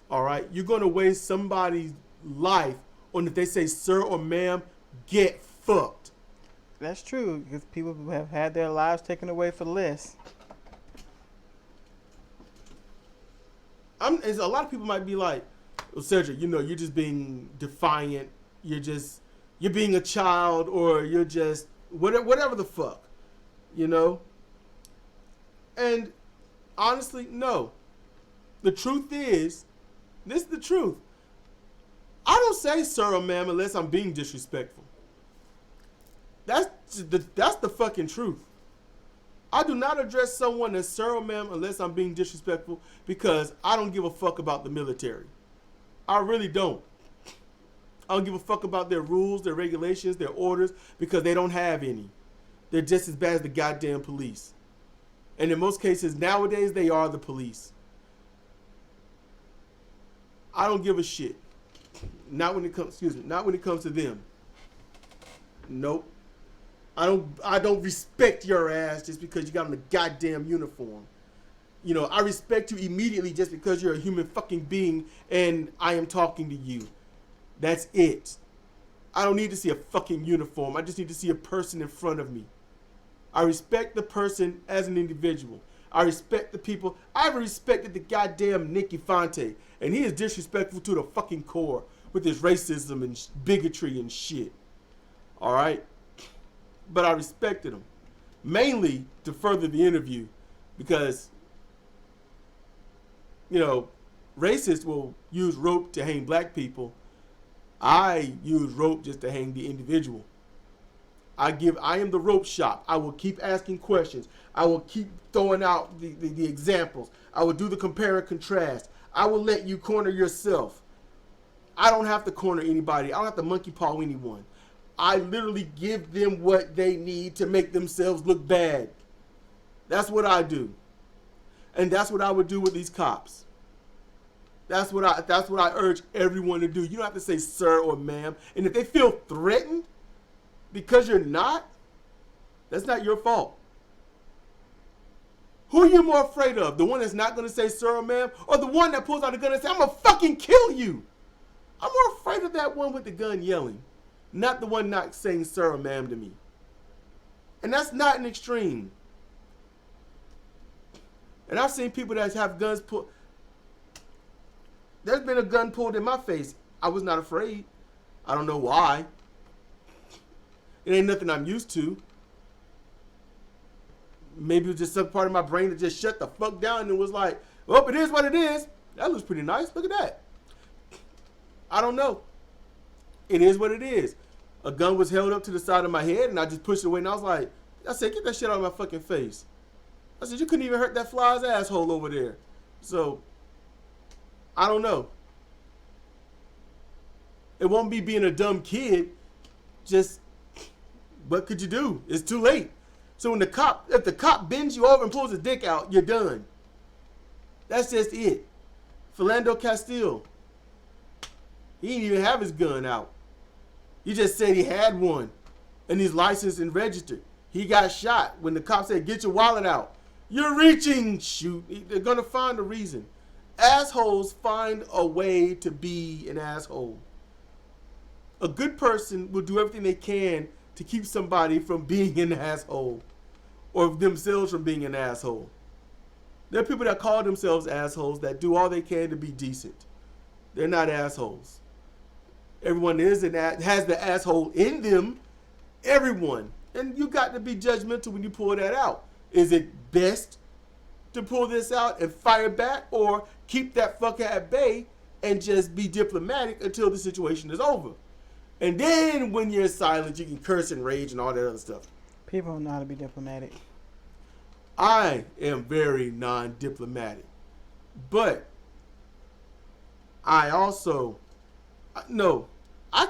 All right? You're going to waste somebody's life on if they say sir or ma'am, get fucked. That's true, because people have had their lives taken away for less. A lot of people might be like, well, Sedrik, you're just being defiant. You're being a child, or you're just whatever the fuck, And honestly, no. The truth is, this is the truth. I don't say sir or ma'am unless I'm being disrespectful. That's the fucking truth. I do not address someone as sir or ma'am unless I'm being disrespectful, because I don't give a fuck about the military. I really don't. I don't give a fuck about their rules, their regulations, their orders, because they don't have any. They're just as bad as the goddamn police. And in most cases, nowadays, they are the police. I don't give a shit. Not when it comes to them. Nope. I don't respect your ass just because you got on a goddamn uniform. I respect you immediately just because you're a human fucking being and I am talking to you. That's it. I don't need to see a fucking uniform. I just need to see a person in front of me. I respect the person as an individual. I respect the people. I have respected the goddamn Nicky Fonte, and he is disrespectful to the fucking core with his racism and bigotry and shit. All right? But I respected him, mainly to further the interview, because, racists will use rope to hang black people. I use rope just to hang the individual. I am the rope shop. I will keep asking questions. I will keep throwing out the examples. I will do the compare and contrast. I will let you corner yourself. I don't have to corner anybody. I don't have to monkey paw anyone. I literally give them what they need to make themselves look bad. That's what I do. And that's what I would do with these cops. That's what I urge everyone to do. You don't have to say sir or ma'am. And if they feel threatened because you're not, that's not your fault. Who are you more afraid of? The one that's not going to say sir or ma'am, or the one that pulls out a gun and says, I'm going to fucking kill you? I'm more afraid of that one with the gun yelling, not the one not saying sir or ma'am to me. And that's not an extreme. And I've seen people that have guns pulled. There's been a gun pulled in my face. I was not afraid. I don't know why. It ain't nothing I'm used to. Maybe it was just some part of my brain that just shut the fuck down and was like, well, it is what it is. That looks pretty nice. Look at that. I don't know. It is what it is. A gun was held up to the side of my head and I just pushed it away and I said, get that shit out of my fucking face. I said, you couldn't even hurt that fly's asshole over there. So, I don't know. It won't be being a dumb kid. Just, what could you do? It's too late. So if the cop bends you over and pulls his dick out, you're done. That's just it. Philando Castile. He didn't even have his gun out. He just said he had one. And he's licensed and registered. He got shot when the cop said, get your wallet out. You're reaching. Shoot. They're going to find a reason. Assholes find a way to be an asshole. A good person will do everything they can to keep somebody from being an asshole or themselves from being an asshole. There are people that call themselves assholes that do all they can to be decent. They're not assholes. Everyone has the asshole in them. Everyone. And you got to be judgmental when you pull that out. Is it best to pull this out and fire back, or keep that fucker at bay and just be diplomatic until the situation is over? And then when you're silent, you can curse and rage and all that other stuff. People don't know how to be diplomatic. I am very non-diplomatic. But I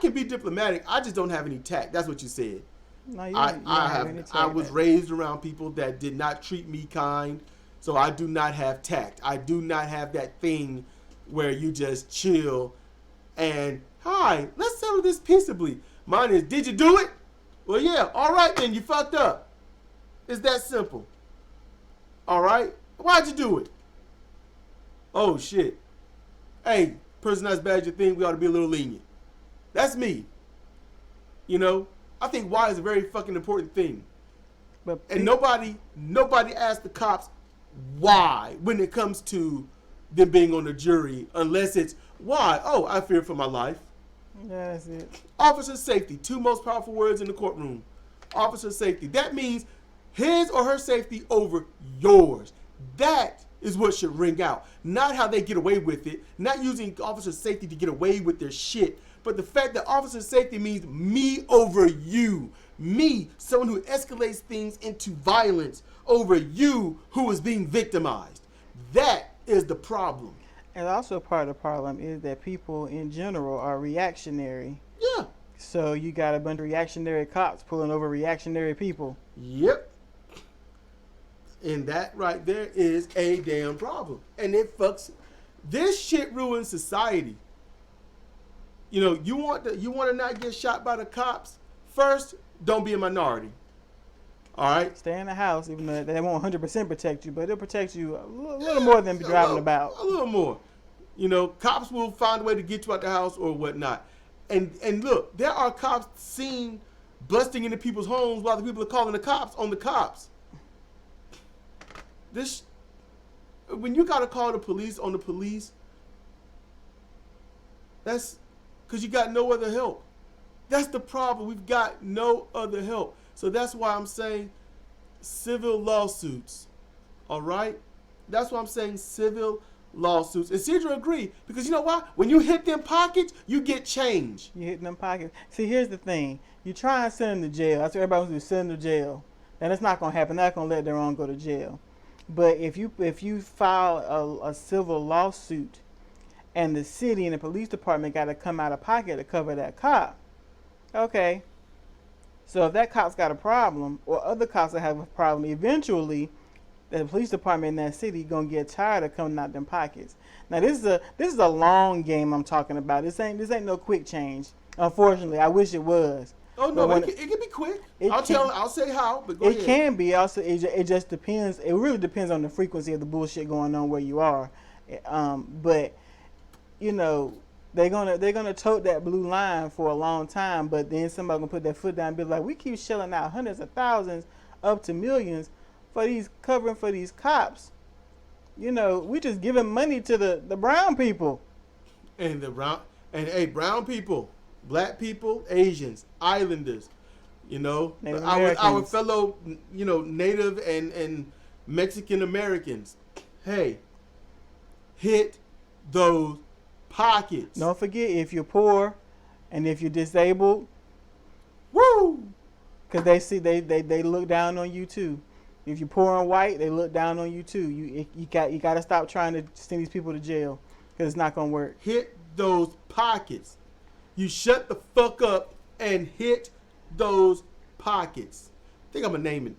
can be diplomatic. I just don't have any tact. That's what you said. No, you don't have any tact. I was raised around people that did not treat me kind. So I do not have tact. I do not have that thing where you just chill and, hi, let's settle this peaceably. Mine is, did you do it? Well, yeah. All right, then. You fucked up. It's that simple. All right? Why'd you do it? Oh, shit. Hey, person not as bad as you think, we ought to be a little lenient. That's me. I think why is a very fucking important thing. And nobody asked the cops why when it comes to than being on the jury unless it's, why? Oh, I fear for my life. Yeah, that's it. Officer safety, 2 most powerful words in the courtroom. Officer safety. That means his or her safety over yours. That is what should ring out. Not how they get away with it. Not using officer safety to get away with their shit. But the fact that officer safety means me over you. Me, someone who escalates things into violence over you who is being victimized. That is the problem. And also part of the problem is that people in general are reactionary. Yeah. So you got a bunch of reactionary cops pulling over reactionary people. Yep. And that right there is a damn problem. And it fucks. This shit ruins society. You know, you want to not get shot by the cops? First, don't be a minority. All right? Stay in the house, even though they won't 100% protect you, but it'll protect you a little more than driving about. A little more. You know, cops will find a way to get you out the house or whatnot. And look, there are cops seen busting into people's homes while the people are calling the cops on the cops. When you gotta call the police on the police, that's because you got no other help. That's the problem. We've got no other help. So that's why I'm saying civil lawsuits. All right? That's why I'm saying civil lawsuits. And Sidra agreed, because you know why? When you hit them pockets, you get change. You hit them pockets. See, here's the thing. You try and send them to jail. That's what everybody wants to do, send them to jail. And it's not going to happen. They're not going to let their own go to jail. But if you file a civil lawsuit and the city and the police department got to come out of pocket to cover that cop, okay. So if that cop's got a problem, or other cops that have a problem, eventually the police department in that city gonna get tired of coming out them pockets. Now this is a long game I'm talking about. This ain't no quick change. Unfortunately, I wish it was. Oh no, it can be quick. I'll say how, but go ahead. It can be. Also, it just depends. It really depends on the frequency of the bullshit going on where you are. But you know, they're gonna tote that blue line for a long time. But then somebody gonna put their foot down and be like, we keep shelling out hundreds of thousands up to millions for these covering for these cops. You know, we just giving money to the brown people. And brown people, black people, Asians, islanders, you know, our fellow, you know, Native and Mexican Americans. Hey, hit those pockets. Don't forget, if you're poor and if you're disabled, woo, because they look down on you too. If you're poor and white, they look down on you too. You got to stop trying to send these people to jail, because it's not gonna work. Hit those pockets. You shut the fuck up and hit those pockets. I think I'm gonna name it.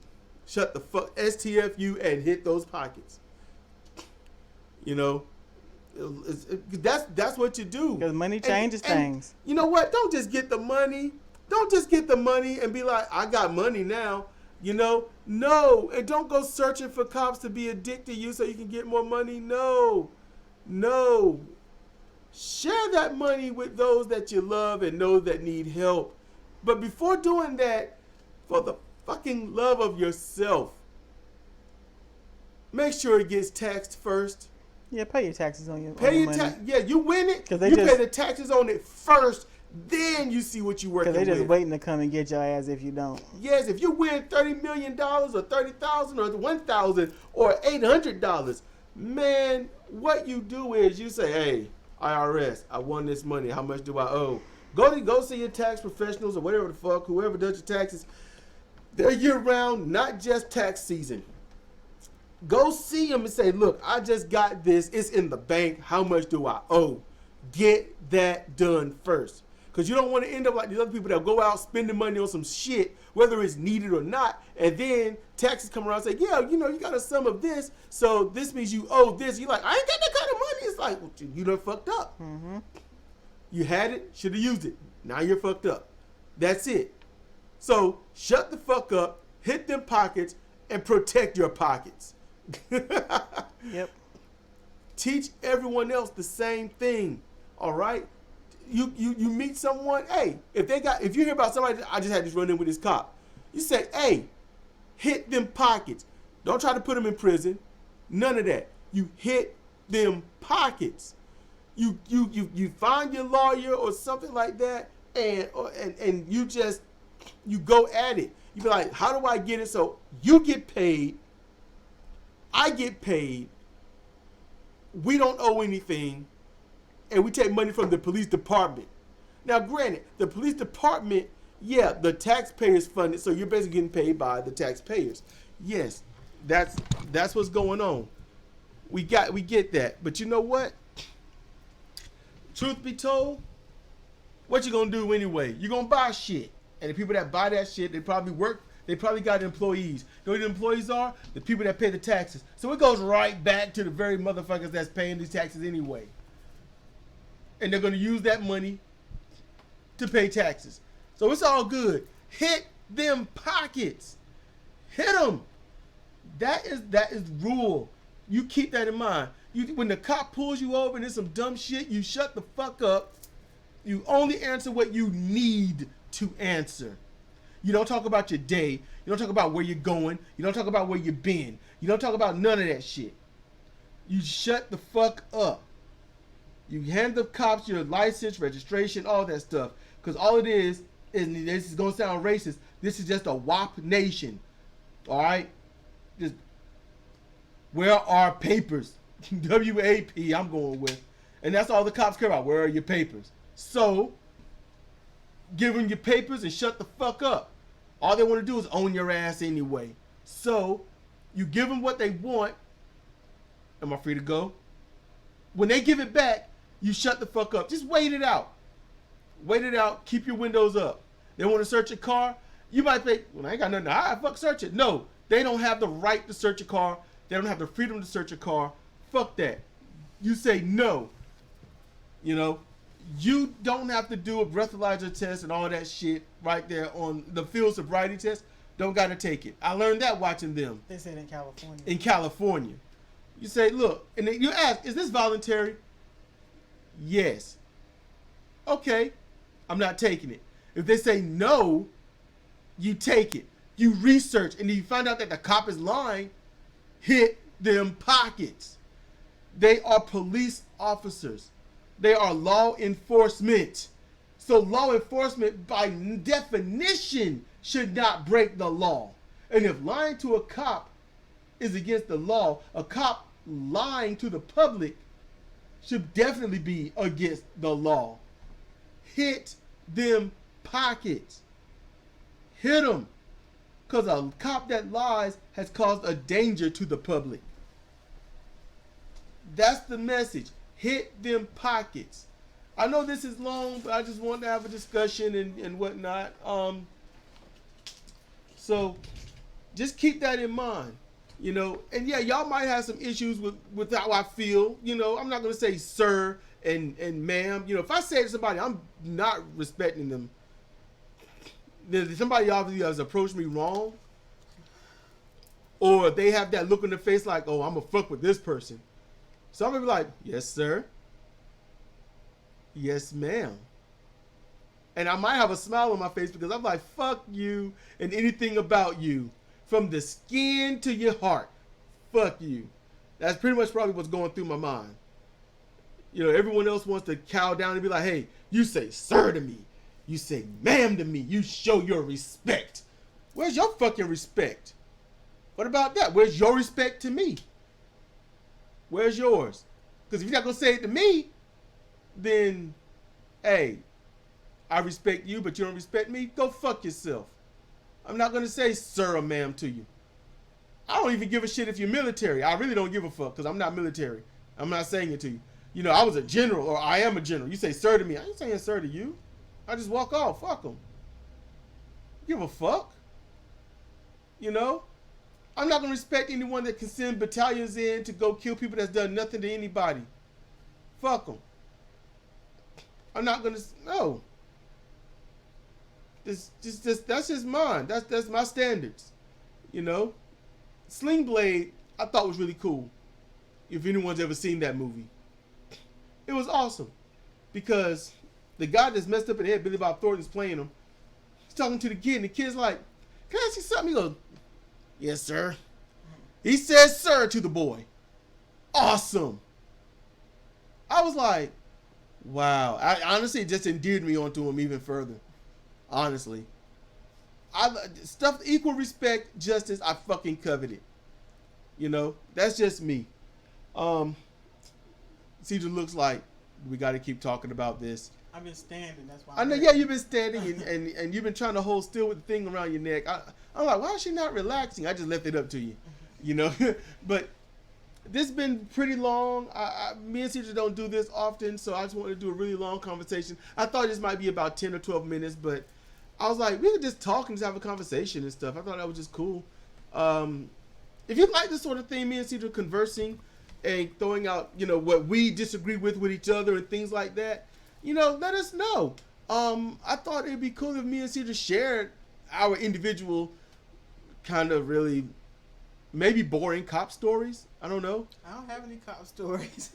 Shut the fuck STFU and hit those pockets. You know, that's what you do. Because money changes things. You know what? Don't just get the money. Don't just get the money and be like, I got money now. You know, no, and don't go searching for cops to be a dick to you so you can get more money. No. Share that money with those that you love and know that need help. But before doing that, for the fucking love of yourself, make sure it gets taxed first. Yeah, pay your taxes on your money. Yeah, you win it. You pay the taxes on it first. Then you see what you working with. Because they're just waiting to come and get your ass if you don't. Yes, if you win $30 million or $30,000 or $1,000 or $800, man, what you do is you say, hey, IRS, I won this money. How much do I owe? Go see your tax professionals or whatever the fuck, whoever does your taxes. They're year round, not just tax season. Go see them and say, look, I just got this. It's in the bank. How much do I owe? Get that done first. Because you don't want to end up like these other people that go out spending money on some shit, whether it's needed or not, and then taxes come around and say, yeah, you know, you got a sum of this, so this means you owe this. You're like, I ain't got that kind of money. It's like, well, you done fucked up. Mm-hmm. You had it, should have used it. Now you're fucked up. That's it. So shut the fuck up, hit them pockets, and protect your pockets. Yep. Teach everyone else the same thing, all right? You meet someone, hey, if you hear about somebody, I just had this run in with this cop. You say, hey, hit them pockets. Don't try to put them in prison. None of that. You hit them pockets. You find your lawyer or something like that, and you go at it. You be like, how do I get it? So you get paid, I get paid, we don't owe anything, and we take money from the police department. Now, granted, the police department, yeah, the taxpayers fund it, so you're basically getting paid by the taxpayers. Yes, that's what's going on. We get that, but you know what? Truth be told, what you gonna do anyway? You gonna buy shit, and the people that buy that shit, they probably got employees. You know who the employees are? The people that pay the taxes. So it goes right back to the very motherfuckers that's paying these taxes anyway, and they're gonna use that money to pay taxes. So it's all good. Hit them pockets. Hit them. That is rule. You keep that in mind. When the cop pulls you over and there's some dumb shit, you shut the fuck up. You only answer what you need to answer. You don't talk about your day. You don't talk about where you're going. You don't talk about where you've been. You don't talk about none of that shit. You shut the fuck up. You hand the cops your license, registration, all that stuff. Because all it is, this is going to sound racist, this is just a WAP nation. All right? Just, where are papers? W-A-P, I'm going with. And that's all the cops care about. Where are your papers? So, give them your papers and shut the fuck up. All they want to do is own your ass anyway. So, you give them what they want. Am I free to go? When they give it back, you shut the fuck up. Just wait it out. Wait it out. Keep your windows up. They want to search your car. You might think, well, I ain't got nothing to fuck search it. No, they don't have the right to search your car. They don't have the freedom to search your car. Fuck that. You say no. You know, you don't have to do a breathalyzer test and all that shit right there on the field sobriety test. Don't got to take it. I learned that watching them. They said in California. In California. You say, look, and then you ask, is this voluntary? Yes. Okay. I'm not taking it. If they say no, you take it. You research, and if you find out that the cop is lying, hit them pockets. They are police officers. They are law enforcement. So law enforcement, by definition, should not break the law. And if lying to a cop is against the law, a cop lying to the public should definitely be against the law. Hit them pockets. Hit them. Because a cop that lies has caused a danger to the public. That's the message. Hit them pockets. I know this is long, but I just want to have a discussion and whatnot. So just keep that in mind. You know, and yeah, y'all might have some issues with how I feel. You know, I'm not going to say sir and ma'am. You know, if I say to somebody, I'm not respecting them. Then somebody obviously has approached me wrong. Or they have that look on their face like, oh, I'm going to fuck with this person. So I'm going to be like, yes, sir. Yes, ma'am. And I might have a smile on my face because I'm like, fuck you and anything about you. From the skin to your heart. Fuck you. That's pretty much probably what's going through my mind. You know, everyone else wants to cow down and be like, hey, you say sir to me. You say ma'am to me. You show your respect. Where's your fucking respect? What about that? Where's your respect to me? Where's yours? Because if you're not going to say it to me, then, hey, I respect you, but you don't respect me. Go fuck yourself. I'm not going to say sir or ma'am to you. I don't even give a shit if you're military. I really don't give a fuck because I'm not military. I'm not saying it to you. You know, I was a general or I am a general. You say sir to me. I ain't saying sir to you. I just walk off. Fuck them. Give a fuck. You know? I'm not going to respect anyone that can send battalions in to go kill people that's done nothing to anybody. Fuck them. I'm not going to... No. That's just mine. That's my standards. You know? Sling Blade, I thought was really cool. If anyone's ever seen that movie. It was awesome. Because the guy that's messed up in the head, Billy Bob Thornton's playing him. He's talking to the kid, and the kid's like, can I ask you something? He goes, yes, sir. He says sir to the boy. Awesome. was like, wow. I honestly, it just endeared me onto him even further. Honestly. Stuff, equal respect, justice, I fucking covet it. You know, that's just me. Sidra looks like we got to keep talking about this. I've been standing. That's why. I know. Yeah, you've been standing and you've been trying to hold still with the thing around your neck. I'm like, why is she not relaxing? I just left it up to you, you know. But this has been pretty long. Me and Sidra don't do this often, so I just wanted to do a really long conversation. I thought this might be about 10 or 12 minutes, but I was like, we could just talk and just have a conversation and stuff. I thought that was just cool. If you like this sort of thing, me and Sidra conversing and throwing out, you know, what we disagree with each other and things like that, you know, let us know. I thought it'd be cool if me and Sidra shared our individual kind of really maybe boring cop stories. I don't know. I don't have any cop stories.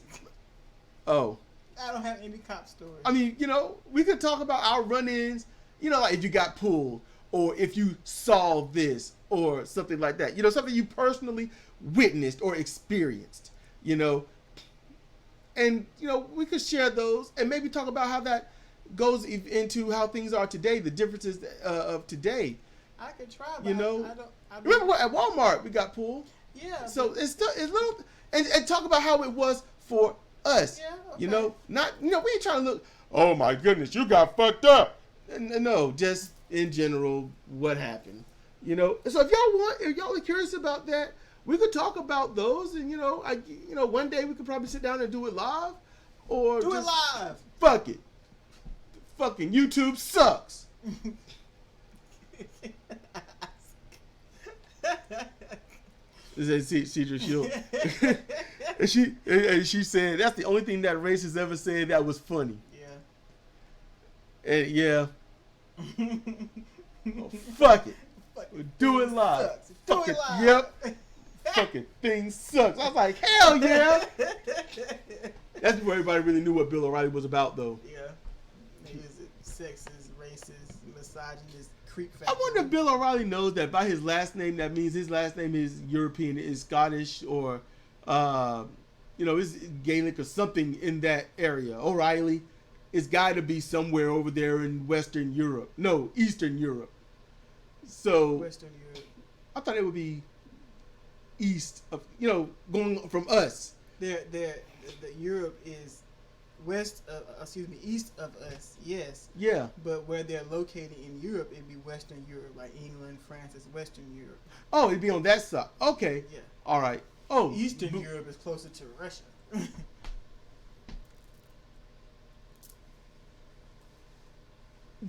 Oh. I don't have any cop stories. I mean, you know, we could talk about our run-ins, you know, like if you got pulled or if you saw this or something like that. You know, something you personally witnessed or experienced, you know. And, you know, we could share those and maybe talk about how that goes into how things are today, the differences of today. I could try, but you know, I don't remember what, at Walmart we got pulled? Yeah. So it's still, it's little, and talk about how it was for us. Yeah, okay. You know, not, you know, we ain't trying to look, oh my goodness, you got fucked up. No, just in general, what happened. You know, so if y'all are curious about that, we could talk about those, and you know, one day we could probably sit down and do it live, or do just, it live. Fuck it, fucking YouTube sucks. Sidra, she said that's the only thing that race has ever said that was funny. Yeah. And yeah. Oh, fuck it. Do it live. Do it live. Yep. Fucking thing sucks. I was like, hell yeah. That's before everybody really knew what Bill O'Reilly was about, though. Yeah. He was sexist, racist, misogynist, creep factory. I wonder if Bill O'Reilly knows that by his last name, that means his last name is European, is Scottish, or, you know, is Gaelic or something in that area. O'Reilly. It's got to be somewhere over there in Western Europe. No, Eastern Europe. So Western Europe. I thought it would be east of, you know, going from us. The Europe is east of us. Yes. Yeah. But where they're located in Europe, it'd be Western Europe, like England, France is Western Europe. Oh, it'd be on that side. Okay. Yeah. All right. Oh, Eastern Europe is closer to Russia.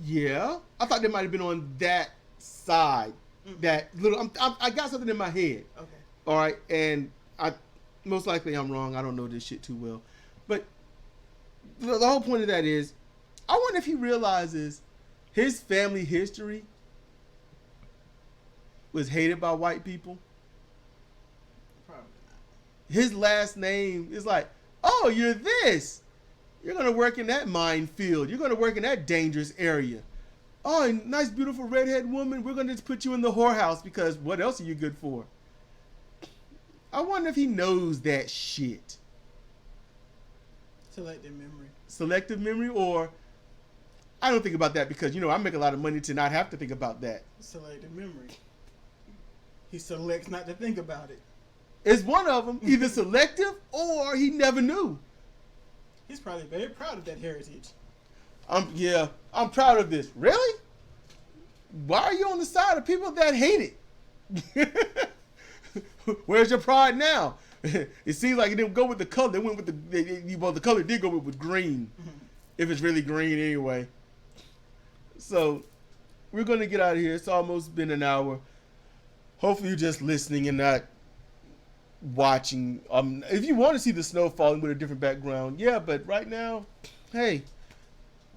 Yeah, I thought they might have been on that side. Mm-hmm. That little, I got something in my head. Okay. All right, and most likely I'm wrong. I don't know this shit too well, but the whole point of that is, I wonder if he realizes his family history was hated by white people. Probably not. His last name is like, oh, you're this. You're going to work in that minefield. You're going to work in that dangerous area. Oh, nice, beautiful redhead woman. We're going to just put you in the whorehouse because what else are you good for? I wonder if he knows that shit. Selective memory. Selective memory, or I don't think about that because, you know, I make a lot of money to not have to think about that. Selective memory. He selects not to think about it. It's one of them. Either selective or he never knew. He's probably very proud of that heritage. I'm proud of this. Really? Why are you on the side of people that hate it? Where's your pride now? It seems like it didn't go with the color. They went with the color did go with green. Mm-hmm. If it's really green anyway. So we're going to get out of here. It's almost been an hour. Hopefully you're just listening and not watching. If you want to see the snow falling with a different background, yeah, but right now, hey,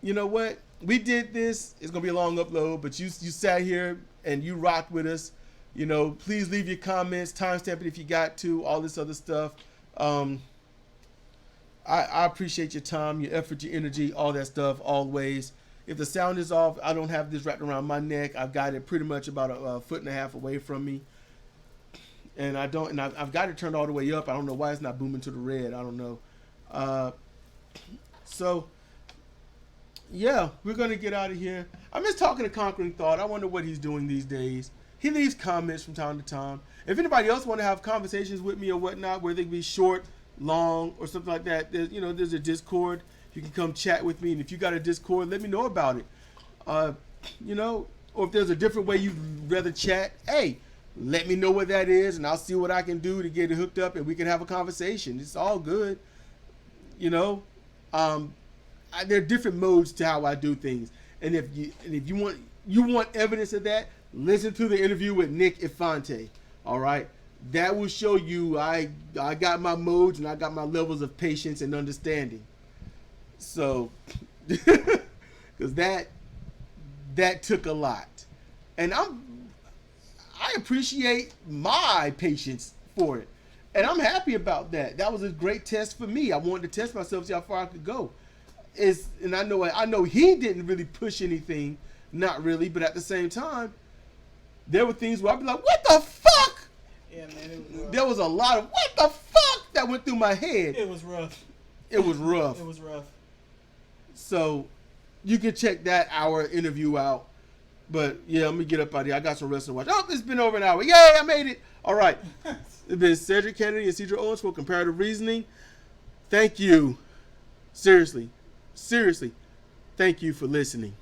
you know what? We did this. It's gonna be a long upload, but you sat here and you rocked with us. You know, please leave your comments, timestamp it if you got to, all this other stuff. I appreciate your time, your effort, your energy, all that stuff, always. If the sound is off, I don't have this wrapped around my neck. I've got it pretty much about a foot and a half away from me. And I've got it turned all the way up. I don't know why it's not booming to the red. I don't know. So, yeah, we're going to get out of here. I miss talking to Conquering Thought. I wonder what he's doing these days. He leaves comments from time to time. If anybody else want to have conversations with me or whatnot, where they can be short, long, or something like that, there's a Discord. You can come chat with me. And if you got a Discord, let me know about it. Or if there's a different way you'd rather chat, hey, let me know what that is, and I'll see what I can do to get it hooked up, and we can have a conversation. It's all good. There are different modes to how I do things, and if you want evidence of that, listen to the interview with Nick Infante. All right, that will show you I got my modes and I got my levels of patience and understanding. So, because that took a lot, and I appreciate my patience for it, and I'm happy about that. That was a great test for me. I wanted to test myself, see how far I could go. And I know he didn't really push anything, not really, but at the same time, there were things where I'd be like, "What the fuck?" Yeah, man. There was a lot of "What the fuck" that went through my head. It was rough. It was rough. It was rough. So, you can check that hour interview out. But yeah, let me get up out of here. I got some wrestling to watch. Oh, it's been over an hour. Yay, I made it. All right. It's been Sedrik Kennedy and Sidra Owens for Comparative Reasoning. Thank you. Seriously, thank you for listening.